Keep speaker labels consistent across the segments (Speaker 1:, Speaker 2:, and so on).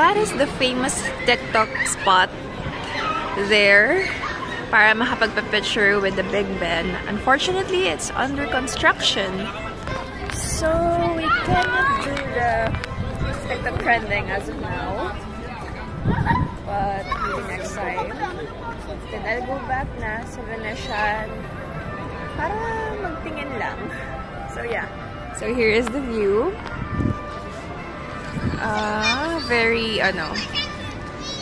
Speaker 1: that is the famous TikTok spot there para makapagpa-picture with the Big Ben. Unfortunately, it's under construction. So we cannot do the TikTok trending as of now. But maybe next time. Then I'll go back na sa Venetian para magtingin lang. So yeah. So here is the view. Very,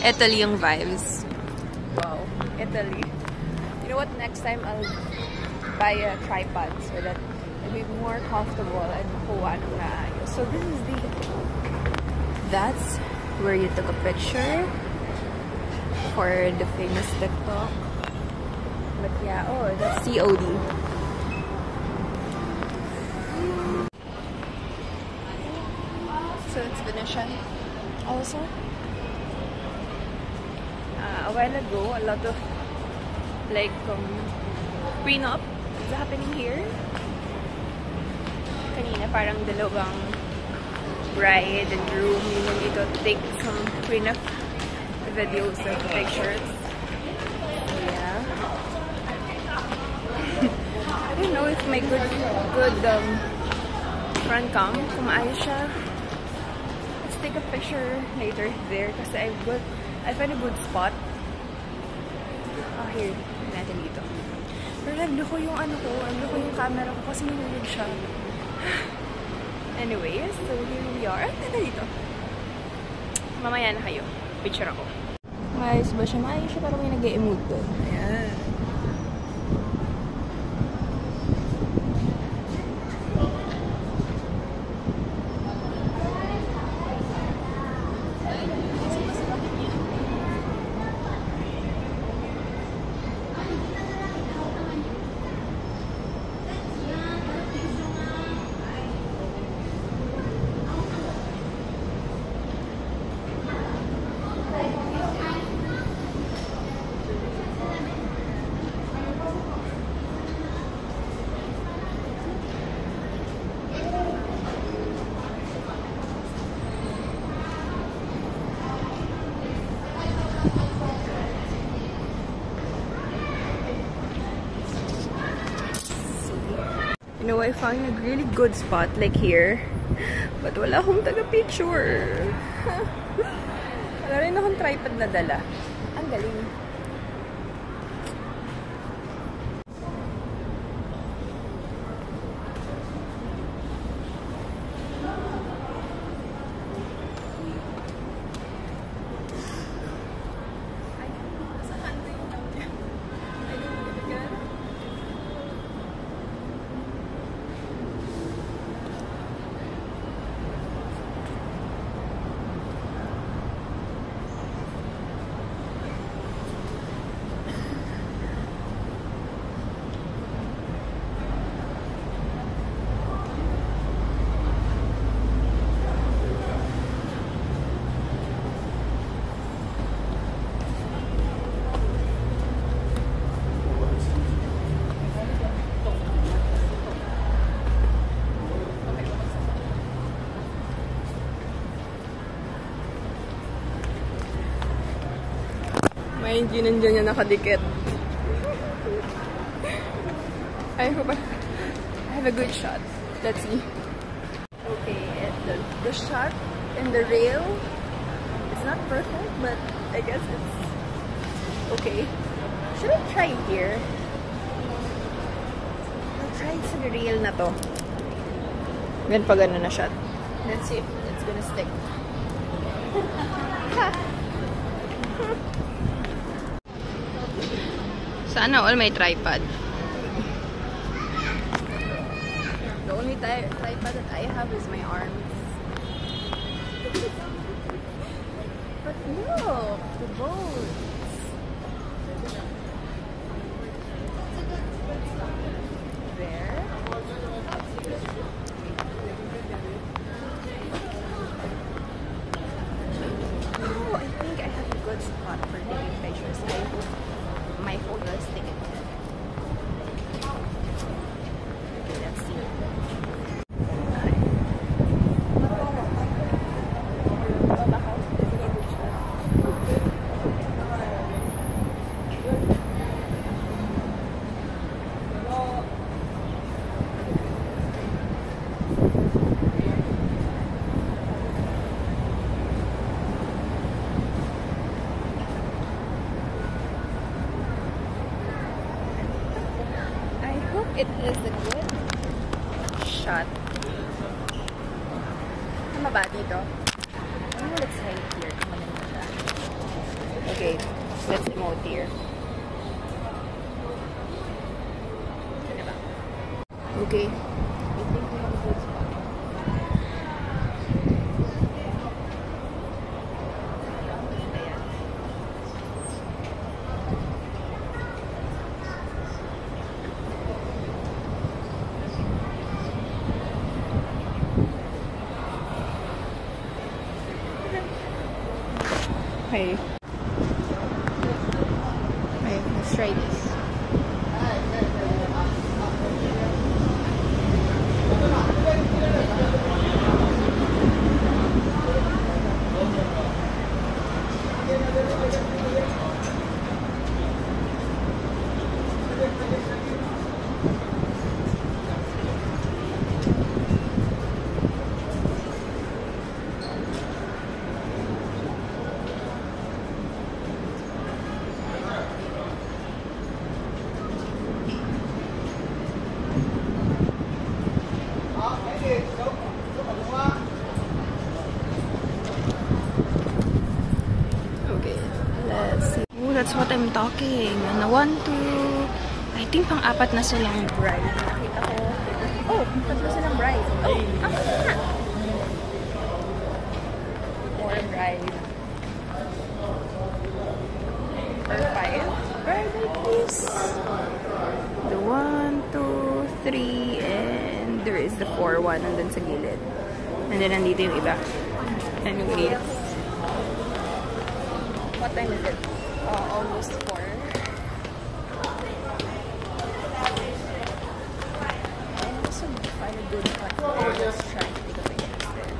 Speaker 1: Italy yung vibes. Wow, Italy. You know what? Next time I'll buy a tripod so that it'll be more comfortable and makuha ng naayos. So this is that's where you took a picture for the famous TikTok. But yeah, oh, that's COD. So it's Venetian also. A while ago, a lot of like prenup is happening here. Kanina parang dalawang bride and groom yung dito to take some prenup videos and pictures. So yeah. I don't know if my good front cam, kung maayos siya. Let's take a picture later there kasi I find a good spot. Here, natin dito. Pero naglo ko yung yung camera ko kasi nilulog siya. Anyways, so here we are. Ganda dito. Mamaya na kayo. Picture ako. Maayos ba siya? Maayos siya, parang may nag-e-emote doon. Ayan. You know, I found a really good spot like here. But wala akong taga-picture. Wala rin akong tripod na dala. Ang galing. Mind you, nandiyan niya nakadikit. I hope I have a good shot. Let's see. Okay, the shot and the rail, it's not perfect, but I guess it's okay. Should I try here? I'll try sa rail na to. Ganun pa ganun na shot. Let's see if it's gonna stick. Sana all may tripod. The only tripod that I have is my arms. But look, the boats. There. Oh, I think I have a good spot for taking pictures. I hope my phone will stick it. Okay, let's see. Tama ba dito? Let's hide here. Okay, let's emote here. Okay. I think we have a good spot. Okay. Okay, let's try this. Okay, let's see. Oh, that's what I'm talking. And 1, 2, I think pang-apat na silang bride. Nakita ko. Oh, tatlo silang bride. Oh, apat na. 4 bride. Or 5 bride, I guess. The 1, 2, 3, and there is the 4 one nandun sa gilid. And then nandito yung iba. Anyways. What time is it? Almost 4. I also find a good spot. Let's try to take a picture instead.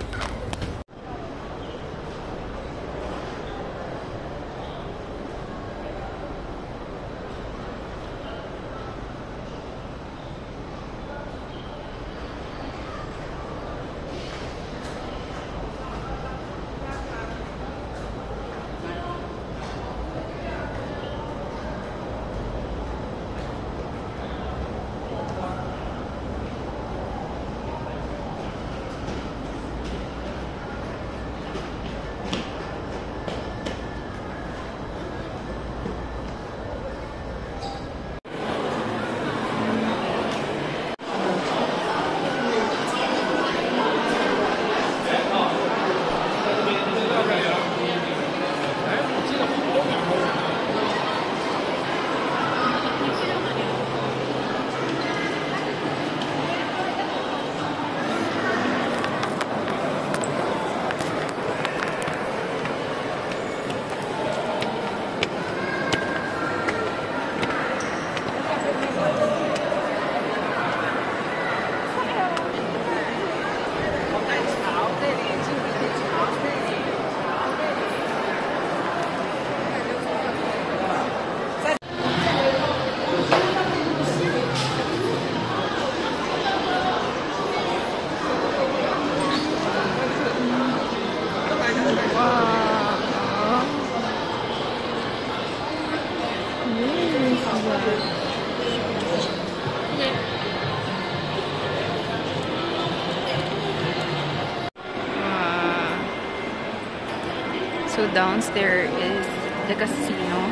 Speaker 1: So downstairs is the casino.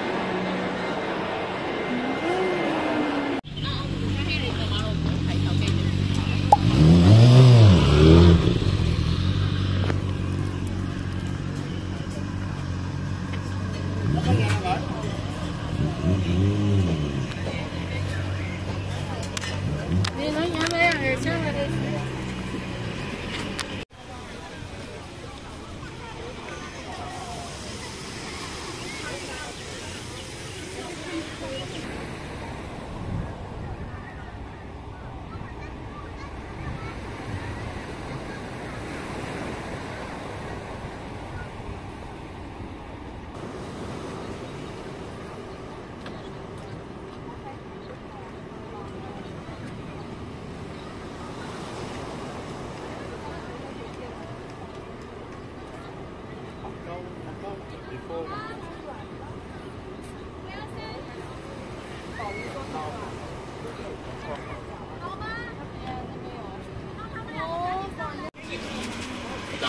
Speaker 1: Hope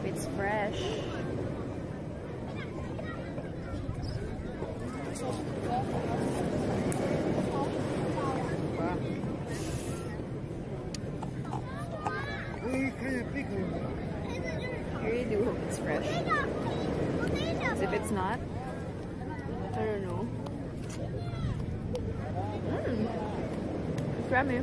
Speaker 1: it's fresh. I really do hope it's fresh. Because if it's not, I don't know. It's yummy.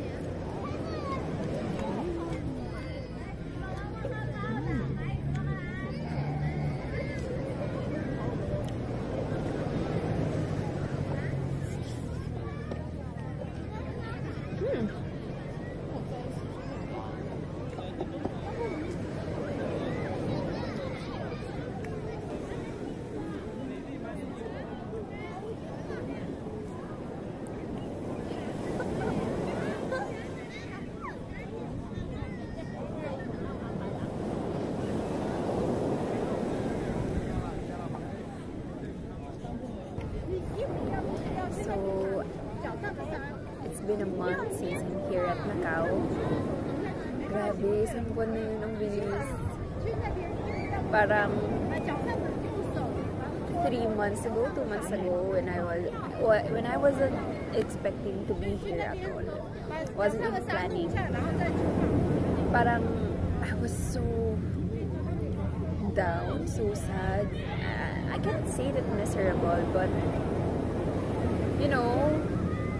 Speaker 1: So, it's been a month since I'm here at Macau. Grabe, isang buwan na yun ang bilis. Parang 3 months ago, 2 months ago, when I wasn't expecting to be here at all. Wasn't even planning. Parang I was so down, so sad. I can't say that miserable, but you know,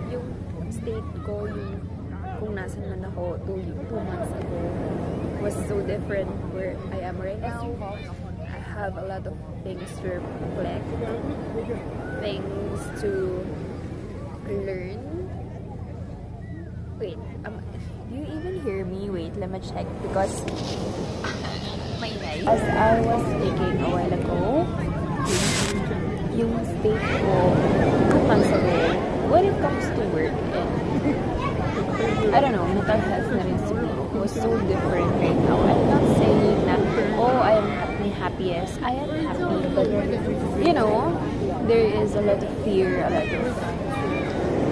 Speaker 1: yung state ko, yung kung nasan man ako 2 months ago, was so different where I am right now. I have a lot of things to reflect, things to learn. Wait, do you even hear me? Wait, let me check because as I was speaking a while ago, yung state ko 2 months ago, when it comes to work and I don't know, mental health na rin siguro was so different right now. I'm not saying na, oh, I am at my happiest. I am happy, but you know, there is a lot of fear, a lot of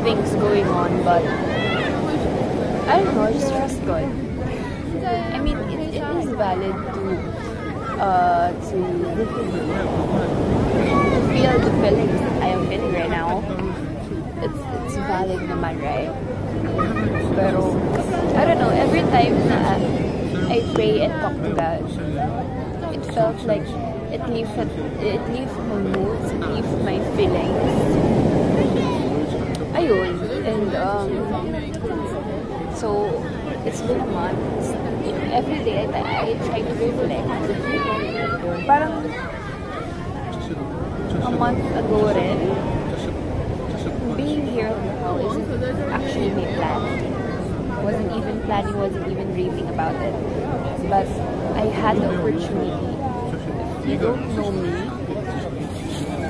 Speaker 1: things going on, but I don't know, just trust God. I mean, it is valid to feel the feelings that I am feeling right now. It's valid naman, right? Pero, I don't know, every time na I pray and talk to God, it felt like it lifted my moods, it lifted my feelings. Ayun. And, so, it's been a month. Every day I try to reflect. Parang a month ago rin, being here now isn't actually my plan. Wasn't even planning, wasn't even dreaming about it. But I had the opportunity. If you don't know me,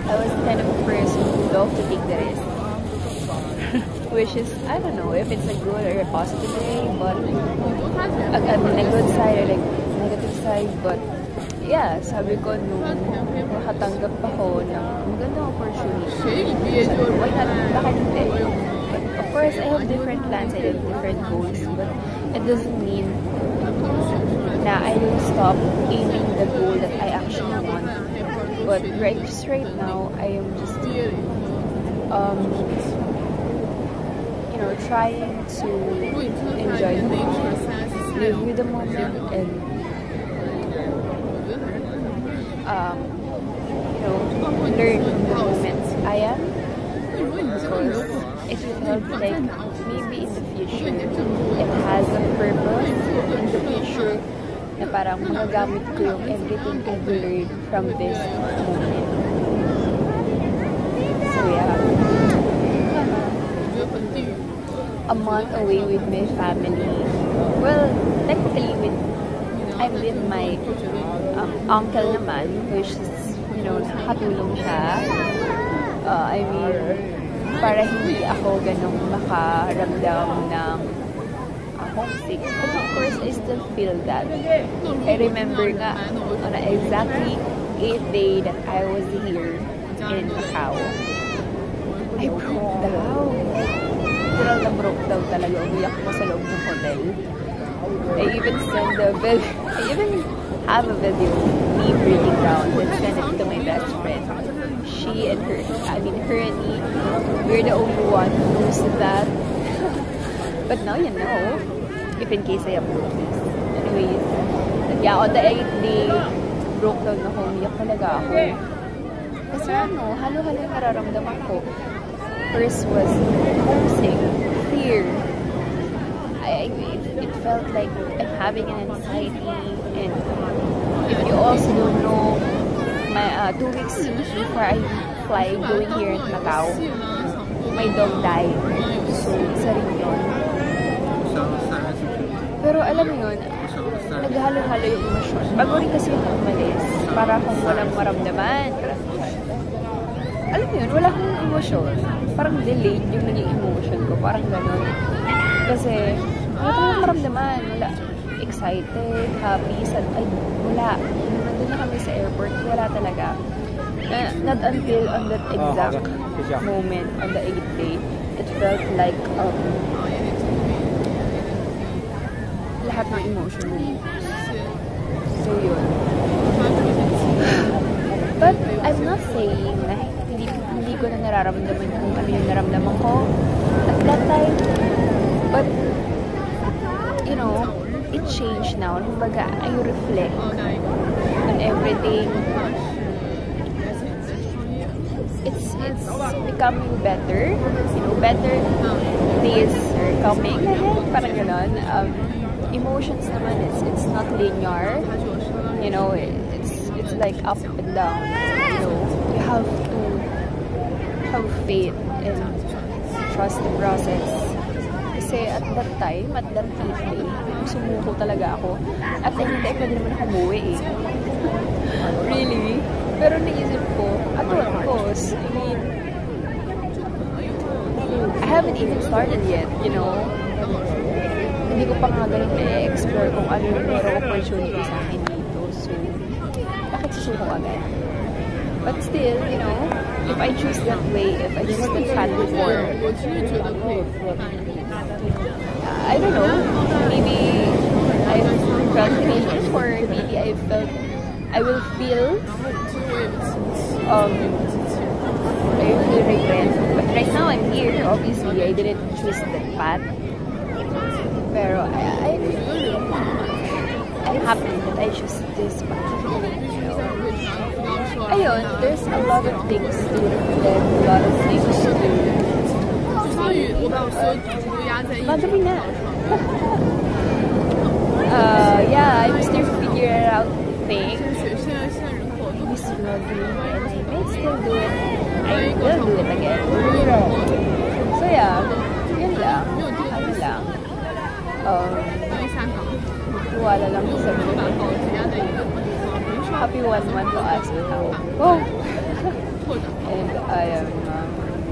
Speaker 1: I was kind of a person who loved to take the risk. Which is, I don't know if it's a good or a positive way, but I mean a good side or like negative side, but yeah, sabi ko nung nakatanggap ako ng magandang opportunity, sabi ko, why not, bakit hindi? But of course, I have different plans, I have different goals, but it doesn't mean na I will stop aiming the goal that I actually want. But right now, I am just you know, trying to enjoy the moment, live with the moment, and you know, learn from the moments I am, because it felt like maybe in the future it has a purpose in the future na parang magagamit ko yung everything I've learned from this moment. So yeah, a month away with my family. Well, technically I'm with my uncle naman, which is, you know, nakakatulong siya. I mean, para hindi ako ganong makaramdam ng homesick. But of course, I still feel that. I remember nga, on a exactly 8th day that I was here in Macau, I broke down. Literal na broke down talaga. Umiyak ko sa loob ng hotel. I even have a video of me breaking down and sent it to my best friend. She and her, her and me, we're the only one who knows that. But now you know, if in case I upload this. Anyways, yeah, on the 8th day, broke down na umiyak talaga ako. Kasi halo-halo yung nararamdaman ko. First was homesick, fear. It felt like I'm having an anxiety, and if you also don't know, my 2 weeks before I fly going here in Macau, my dog died. So, isa rin yun. Pero alam mo yun, naghalo-halo yung emosyon. Bago rin kasi yung umalis, para akong walang maramdaman. Alam mo yun, wala akong emosyon. Parang delayed yung naging emotion ko. Parang gano'n. Kasi, wala akong maramdaman. Wala. Excited, happy, sad. Ay, wala. Nandun na kami sa airport. Wala talaga. Not until on that exact moment, on the 8th day, it felt like, lahat ng emotion mo. So, yun. But, I'm not saying na hindi ko na nararamdaman kung ano yung naramdaman ko at that time. But, you know, it changed now. Kumbaga, I reflect on everything. It's becoming better. You know, better days are coming ahead. Parang gano'n. Emotions naman, it's not linear. You know, it's like up and down. You know, you have to have faith and trust the process. Kasi at that time, at that day, sumuko talaga ako. At hindi pwede naman ako umuwi eh. Really? Pero naisip ko, at what cost? I mean, I haven't even started yet, you know? Hindi ko pa nga ganun na-explore kung ano yung merong opportunity sa akin dito. So, bakit susuko agad? But still, you know, if I choose that way, if I choose that path before, I don't know, maybe I felt relief, or maybe I will feel regret. But right now I'm here, obviously I didn't choose that path. Pero I'm happy that I choose this path. You know? Ayun, there's a lot of things to reflect, a lot of things to do. Madami na. Yeah, I'm still figuring out things. I miss vlogging, and I may still do it. I will do it again. So yeah, yun lang. Ano lang. Wala lang sa mga. Happy 1 month to us now. Oh! And I am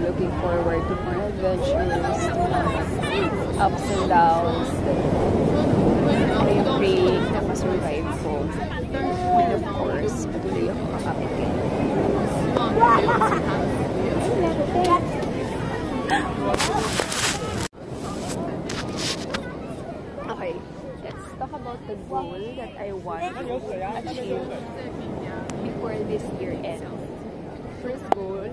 Speaker 1: looking forward to more adventures, ups and downs. I am praying na masurvive ko. And of course, patuloy ako kakapit kayo. Okay, let's talk about the goal that I want to achieve before this year ends. First goal,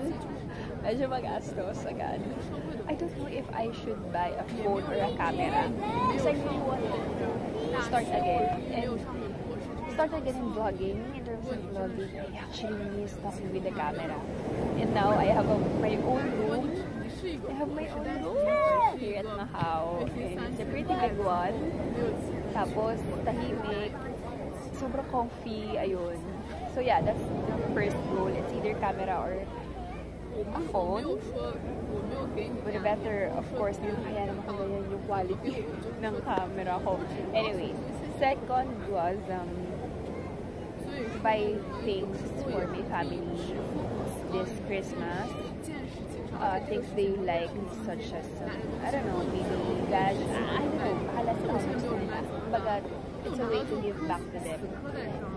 Speaker 1: medyo mag-astos agad. I don't know if I should buy a phone or a camera because I really want to start again. And start again in vlogging. In terms of vlogging, I actually miss talking with the camera. And now I have my own room. I have my own room here at Macau. And it's a pretty big one. Tapos, tahimik. Sobrang comfy. Ayun. So yeah, that's the first goal. It's either camera or a phone. But better, of course, kaya naman ko ganyan yung quality ng camera ko. Anyway, second was buy things for my family this Christmas. Things they like, such as, I don't know, maybe gadgets. I don't know, bahala sila kung gusto nila. Kumbaga, it's a way to give back to them.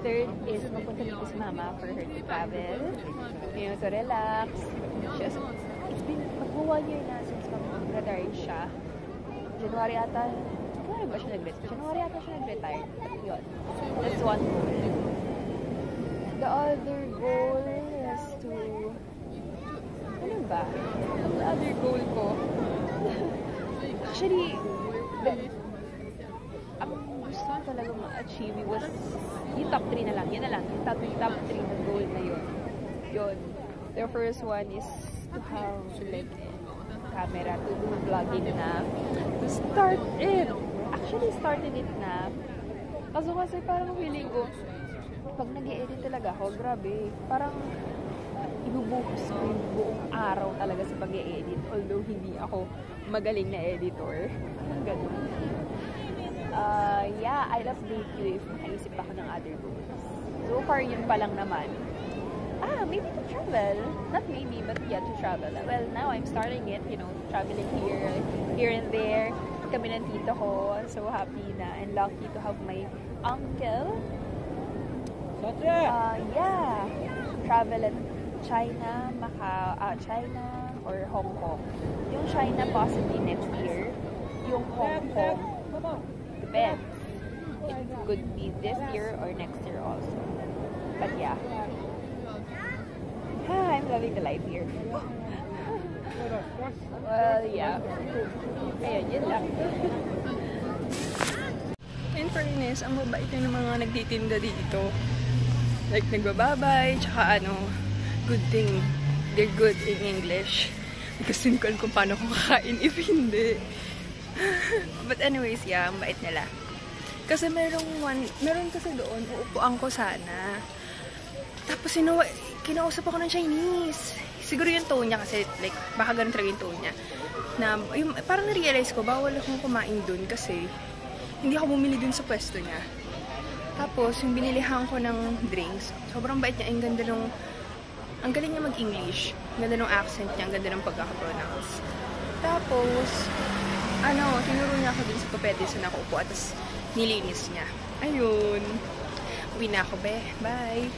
Speaker 1: Third is, mapunta dito si Mama for her to travel, you know, to relax. It's been mag-1 year na since mag-retire siya. January ata siya nag-retire. Yun. That's one goal. The other goal is to... Ano ba? The other goal ko? Actually, ang gusto ko talaga ma-achieve was yung top 3 na lang. Yun na lang. Yung top 3 na goal na yun. Yun. The first one is to have like camera to do vlogging na. To start it. Actually, started it na. Kasi parang feeling ko, pag nag-i-edit talaga ako, grabe. Parang ibubuhos ko yung buong araw talaga sa pag-i-edit. Although hindi ako magaling na editor. Ganun. Yeah, I'll update you if makaisip ako ng other goals. So far, yun pa lang naman. Maybe to travel. Not maybe, but yeah, to travel. Well, now I'm starting it, you know, traveling here and there. Kami ng tito ko. So happy na and lucky to have my uncle. Yeah. Travel at China, China or Hong Kong. Yung China possibly next year. Yung Hong Kong, depends. It could be this year or next year also. But yeah. I'm loving the life here. Well, yeah. Ayun, yun lang.
Speaker 2: In fairness, ang mabait ng mga nagtitinda dito. Like, nagbababay, tsaka good thing, they're good in English. Because hindi ko alam kung paano kung kakain if hindi. But anyways, yeah, ang bait nila. Kasi meron kasi doon, uupuan ko sana. Tapos kinausap ako ng Chinese. Siguro yung tone niya kasi, like, baka ganun talaga yung tone niya. Na, parang na-realize ko, bawal akong kumain dun kasi hindi ako bumili dun sa pwesto niya. Tapos, yung binilihan ko ng drinks, sobrang bait niya. Ang galing niya mag-English. Ang ganda ng accent niya, ang ganda ng pagkakapronounce. Tapos, tinuro niya ako dun sa papete sa nakaupo at nilinis niya. Ayun. Uwi na ako, be. Bye!